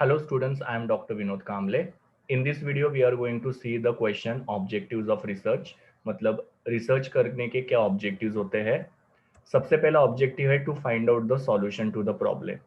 Hello students, I am Dr. Vinod Kamble. In this video we are going to see the question objectives of research. मतलब research करने के क्या objectives होते हैं। सबसे पहला ऑब्जेक्टिव है to find out the solution to the problem.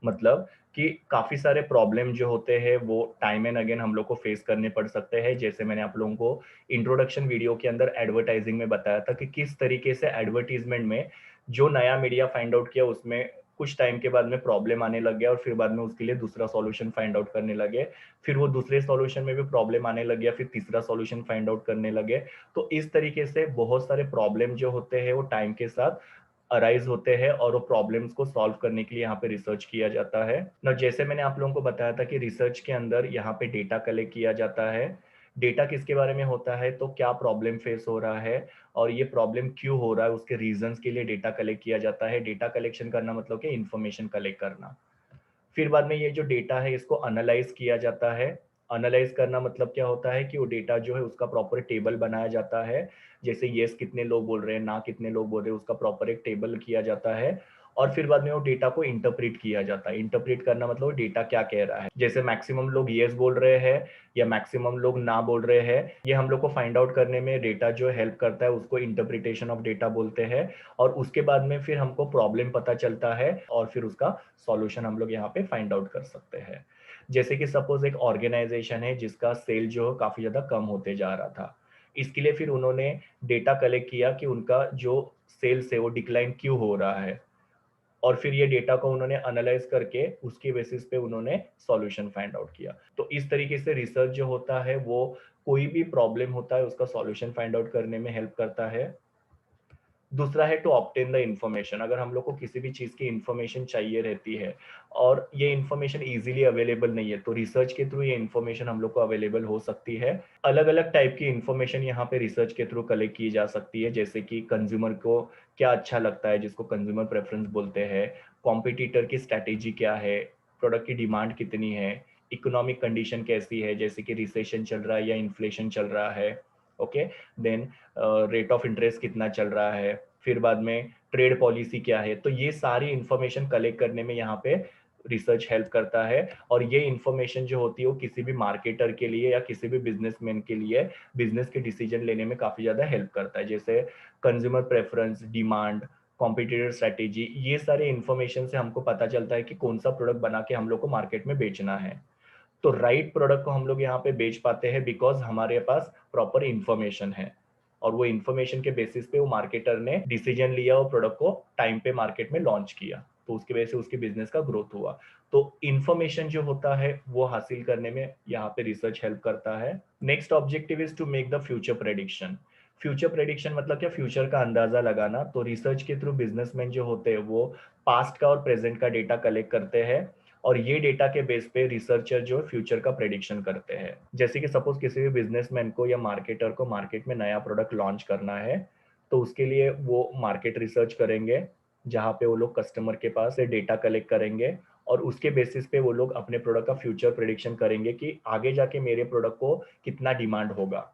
मतलब कि काफी सारे प्रॉब्लम जो होते हैं वो टाइम एंड अगेन हम लोग को फेस करने पड़ सकते हैं। जैसे मैंने आप लोगों को इंट्रोडक्शन वीडियो के अंदर एडवर्टाइजिंग में बताया था कि किस तरीके से एडवर्टीजमेंट में जो नया मीडिया फाइंड आउट किया उसमें कुछ टाइम के बाद में प्रॉब्लम आने लग गया और फिर बाद में उसके लिए दूसरा सॉल्यूशन फाइंड आउट करने लगे। फिर वो दूसरे सॉल्यूशन में भी प्रॉब्लम आने लग गया, फिर तीसरा सॉल्यूशन फाइंड आउट करने लगे। तो इस तरीके से बहुत सारे प्रॉब्लम जो होते हैं वो टाइम के साथ अराइज होते हैं और वो प्रॉब्लम्स को सॉल्व करने के लिए यहाँ पे रिसर्च किया जाता है ना। जैसे मैंने आप लोगों को बताया था कि रिसर्च के अंदर यहाँ पे डेटा कलेक्ट किया जाता है। डेटा किसके बारे में होता है, तो क्या प्रॉब्लम फेस हो रहा है और ये प्रॉब्लम क्यों हो रहा है उसके रीजंस के लिए डेटा कलेक्ट किया जाता है। डेटा कलेक्शन करना मतलब कि इंफॉर्मेशन कलेक्ट करना। फिर बाद में ये जो डेटा है इसको एनालाइज किया जाता है। एनालाइज करना मतलब क्या होता है कि वो डेटा जो है उसका प्रॉपर टेबल बनाया जाता है। जैसे यस कितने लोग बोल रहे हैं, ना कितने लोग बोल रहे हैं, उसका प्रॉपर एक टेबल किया जाता है। और फिर बाद में वो डेटा को इंटरप्रेट किया जाता है। इंटरप्रेट करना मतलब वो डेटा क्या कह रहा है। जैसे मैक्सिमम लोग यस बोल रहे हैं या मैक्सिमम लोग ना बोल रहे हैं, ये हम लोग को फाइंड आउट करने में डेटा जो हेल्प करता है, उसको इंटरप्रिटेशन ऑफ डेटा बोलते हैं। और उसके बाद में फिर हमको प्रॉब्लम पता चलता है और फिर उसका सॉल्यूशन हम लोग यहाँ पे फाइंड आउट कर सकते हैं। जैसे कि सपोज एक ऑर्गेनाइजेशन है जिसका सेल जो काफी ज्यादा कम होते जा रहा था। इसके लिए फिर उन्होंने डेटा कलेक्ट किया कि उनका जो सेल्स है वो डिक्लाइन क्यों हो रहा है। और फिर ये डेटा को उन्होंने एनालाइज करके उसके बेसिस पे उन्होंने सॉल्यूशन फाइंड आउट किया। तो इस तरीके से रिसर्च जो होता है वो कोई भी प्रॉब्लम होता है उसका सॉल्यूशन फाइंड आउट करने में हेल्प करता है। दूसरा है टू ऑब्टेन द इंफॉर्मेशन। अगर हम लोग को किसी भी चीज की इंफॉर्मेशन चाहिए रहती है और ये इंफॉर्मेशन इजीली अवेलेबल नहीं है, तो रिसर्च के थ्रू ये इंफॉर्मेशन हम लोग को अवेलेबल हो सकती है। अलग अलग टाइप की इंफॉर्मेशन यहाँ पे रिसर्च के थ्रू कलेक्ट की जा सकती है। जैसे कि कंज्यूमर को क्या अच्छा लगता है, जिसको कंज्यूमर प्रेफरेंस बोलते हैं। कॉम्पिटिटर की स्ट्रैटेजी क्या है, प्रोडक्ट की डिमांड कितनी है, इकोनॉमिक कंडीशन कैसी है, जैसे कि रिसेशन चल रहा है या इन्फ्लेशन चल रहा है। Okay, then rate of interest कितना चल रहा है, फिर बाद में ट्रेड पॉलिसी क्या है। तो ये सारी इंफॉर्मेशन कलेक्ट करने में यहाँ पे रिसर्च हेल्प करता है। और ये इंफॉर्मेशन जो होती है वो किसी भी मार्केटर के लिए या किसी भी बिजनेसमैन के लिए बिजनेस के डिसीजन लेने में काफी ज्यादा हेल्प करता है। जैसे consumer preference, demand, competitor strategy, ये सारे इंफॉर्मेशन से हमको पता चलता है कि कौन सा प्रोडक्ट बना के हम लोग को मार्केट में बेचना है। तो राइट प्रोडक्ट को हम लोग यहाँ पे बेच पाते हैं बिकॉज हमारे पास प्रॉपर इंफॉर्मेशन है। और वो इंफॉर्मेशन के बेसिस पे वो मार्केटर ने डिसीजन लिया और प्रोडक्ट को टाइम पे मार्केट में लॉन्च किया, तो उसकी वजह से उसके बिजनेस का ग्रोथ हुआ। तो इंफॉर्मेशन जो होता है वो हासिल करने में यहाँ पे रिसर्च हेल्प करता है। Next objective is to make the future prediction. Future prediction मतलब क्या, फ्यूचर का अंदाजा लगाना। तो रिसर्च के थ्रू बिजनेसमैन जो होते हैं वो पास्ट का और प्रेजेंट का डेटा कलेक्ट करते हैं और ये डेटा के बेस पे रिसर्चर जो फ्यूचर का प्रेडिक्शन करते हैं। जैसे कि सपोज किसी भी बिजनेसमैन को या मार्केटर को मार्केट में नया प्रोडक्ट लॉन्च करना है, तो उसके लिए वो मार्केट रिसर्च करेंगे जहाँ पे वो लोग कस्टमर के पास से डेटा कलेक्ट करेंगे और उसके बेसिस पे वो लोग अपने प्रोडक्ट का फ्यूचर प्रेडिक्शन करेंगे कि आगे जाके मेरे प्रोडक्ट को कितना डिमांड होगा।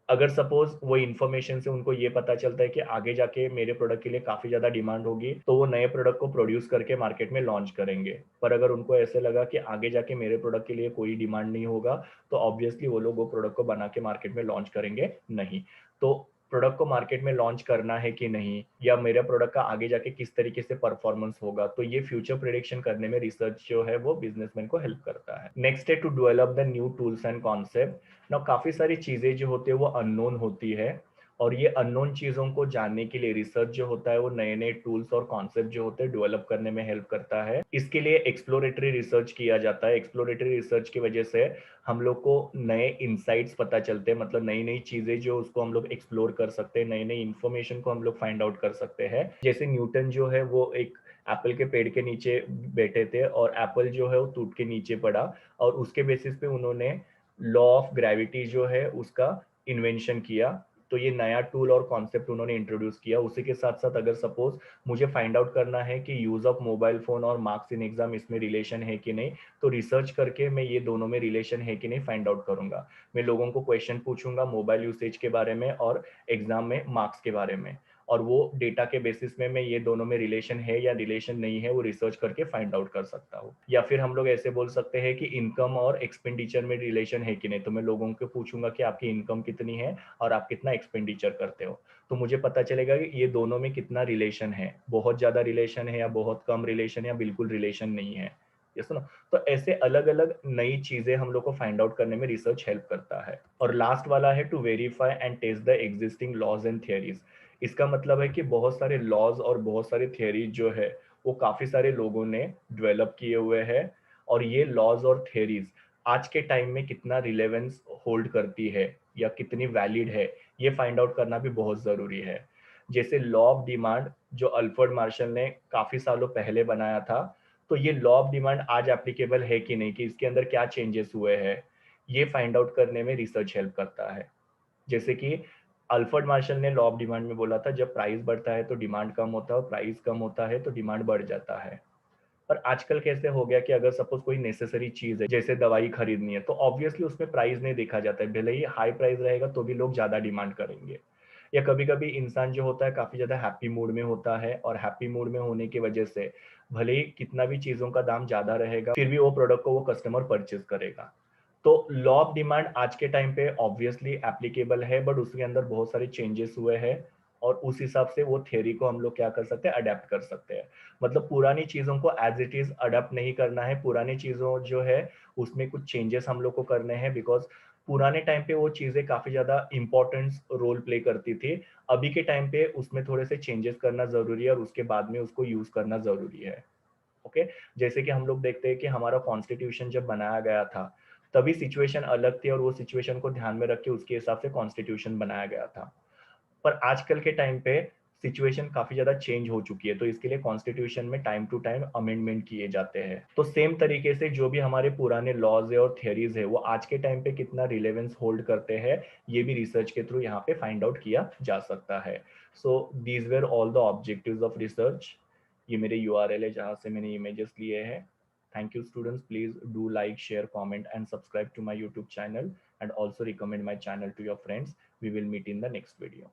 अगर सपोज वो इन्फॉर्मेशन से उनको ये पता चलता है कि आगे जाके मेरे प्रोडक्ट के लिए काफी ज्यादा डिमांड होगी, तो वो नए प्रोडक्ट को प्रोड्यूस करके मार्केट में लॉन्च करेंगे। पर अगर उनको ऐसे लगा कि आगे जाके मेरे प्रोडक्ट के लिए कोई डिमांड नहीं होगा, तो ऑब्वियसली वो लोग वो प्रोडक्ट को बना के मार्केट में लॉन्च करेंगे नहीं। तो प्रोडक्ट को मार्केट में लॉन्च करना है कि नहीं, या मेरे प्रोडक्ट का आगे जाके किस तरीके से परफॉर्मेंस होगा, तो ये फ्यूचर प्रिडिक्शन करने में रिसर्च जो है वो बिजनेसमैन को हेल्प करता है। नेक्स्ट है to develop the new tools and concept. ना काफी सारी चीजें जो होती है वो अननोन होती है और ये अननोन चीजों को जानने के लिए रिसर्च जो होता है वो नए नए टूल्स और कॉन्सेप्ट जो होते हैं डेवलप करने में हेल्प करता है। इसके लिए एक्सप्लोरेटरी रिसर्च किया जाता है। एक्सप्लोरेटरी रिसर्च की वजह से हम लोग को नए इंसाइट्स पता चलते हैं, मतलब नई नई चीजें जो उसको हम लोग एक्सप्लोर कर सकते हैं, नई नई इंफॉर्मेशन को हम लोग फाइंड आउट कर सकते हैं। जैसे न्यूटन जो है वो एक एप्पल के पेड़ के नीचे बैठे थे और एप्पल जो है वो टूट के नीचे पड़ा और उसके बेसिस पे उन्होंने लॉ ऑफ ग्रेविटी जो है उसका इन्वेंशन किया। तो ये नया टूल और कॉन्सेप्ट उन्होंने इंट्रोड्यूस किया। उसी के साथ साथ अगर सपोज मुझे फाइंड आउट करना है कि यूज ऑफ मोबाइल फोन और मार्क्स इन एग्जाम इसमें रिलेशन है कि नहीं, तो रिसर्च करके मैं ये दोनों में रिलेशन है कि नहीं फाइंड आउट करूंगा। मैं लोगों को क्वेश्चन पूछूंगा मोबाइल यूसेज के बारे में और एग्जाम में मार्क्स के बारे में। और वो डेटा के बेसिस में मैं ये दोनों में रिलेशन है या रिलेशन नहीं है वो रिसर्च करके फाइंड आउट कर सकता हूँ। या फिर हम लोग ऐसे बोल सकते हैं कि इनकम और एक्सपेंडिचर में रिलेशन है कि नहीं, तो मैं लोगों को पूछूंगा कि आपकी इनकम कितनी है और आप कितना एक्सपेंडिचर करते हो, तो मुझे पता चलेगा कि ये दोनों में कितना रिलेशन है, बहुत ज्यादा रिलेशन है या बहुत कम रिलेशन या बिल्कुल रिलेशन नहीं है। ये सुनो, तो ऐसे अलग अलग नई चीजें हम लोग को फाइंड आउट करने में रिसर्च हेल्प करता है। और लास्ट वाला है to verify and test the existing laws and theories. इसका मतलब है कि बहुत सारे लॉज और बहुत सारे थियरीज जो है वो काफी सारे लोगों ने डेवलप किए हुए हैं, और ये लॉज और थियरीज आज के टाइम में कितना रिलेवेंस होल्ड करती है या कितनी वैलिड है, ये फाइंड आउट करना भी बहुत जरूरी है। जैसे लॉ ऑफ डिमांड जो अल्फ्रेड मार्शल ने काफी सालों पहले बनाया था, तो ये लॉ ऑफ डिमांड आज एप्लीकेबल है कि नहीं, कि इसके अंदर क्या चेंजेस हुए हैं, ये फाइंड आउट करने में रिसर्च हेल्प करता है। जैसे कि अल्फ्रेड मार्शल ने लॉ ऑफ डिमांड में बोला था जब प्राइस बढ़ता है तो डिमांड कम होता है और प्राइस कम होता है तो डिमांड बढ़ जाता है। पर आजकल कैसे हो गया कि अगर सपोज कोई नेसेसरी चीज है जैसे दवाई खरीदनी है, तो ऑब्वियसली उसमें प्राइस नहीं देखा जाता है, भले ही हाई प्राइस रहेगा तो भी लोग ज्यादा डिमांड करेंगे। या कभी कभी इंसान जो होता है काफी ज्यादा हैप्पी मूड में होता है, और हैप्पी मूड में होने की वजह से भले ही कितना भी चीजों का दाम ज्यादा रहेगा फिर भी वो प्रोडक्ट को वो कस्टमर परचेज करेगा। तो लॉ ऑफ डिमांड आज के टाइम पे ऑब्वियसली एप्लीकेबल है, बट उसके अंदर बहुत सारे चेंजेस हुए हैं, और उस हिसाब से वो थ्योरी को हम लोग क्या कर सकते हैं, अडेप्ट कर सकते हैं। मतलब पुरानी चीजों को एज इट इज अडेप्ट नहीं करना है, पुरानी चीजों जो है उसमें कुछ चेंजेस हम लोग को करने हैं, बिकॉज पुराने टाइम पे वो चीजें काफी ज्यादा इंपॉर्टेंट रोल प्ले करती थी। अभी के टाइम पे उसमें थोड़े से चेंजेस करना जरूरी है और उसके बाद में उसको यूज करना जरूरी है। ओके, जैसे कि हम लोग देखते हैं कि हमारा कॉन्स्टिट्यूशन जब बनाया गया था तभी सिचुएशन अलग थी, और वो सिचुएशन को ध्यान में रख के उसके हिसाब से कॉन्स्टिट्यूशन बनाया गया था। पर आजकल के टाइम पे सिचुएशन काफी ज्यादा चेंज हो चुकी है, तो इसके लिए कॉन्स्टिट्यूशन में टाइम टू टाइम अमेंडमेंट किए जाते हैं। तो सेम तरीके से जो भी हमारे पुराने लॉज है और थियरीज है वो आज के टाइम पे कितना रिलेवेंस होल्ड करते हैं, ये भी रिसर्च के थ्रू यहाँ पे फाइंड आउट किया जा सकता है। So these were all the objectives of research. ये मेरे यूआरएल है जहाँ से मैंने इमेजेस लिए हैं। Thank you students, please do like, share, comment and subscribe to my YouTube channel, and also recommend my channel to your friends. We will meet in the next video.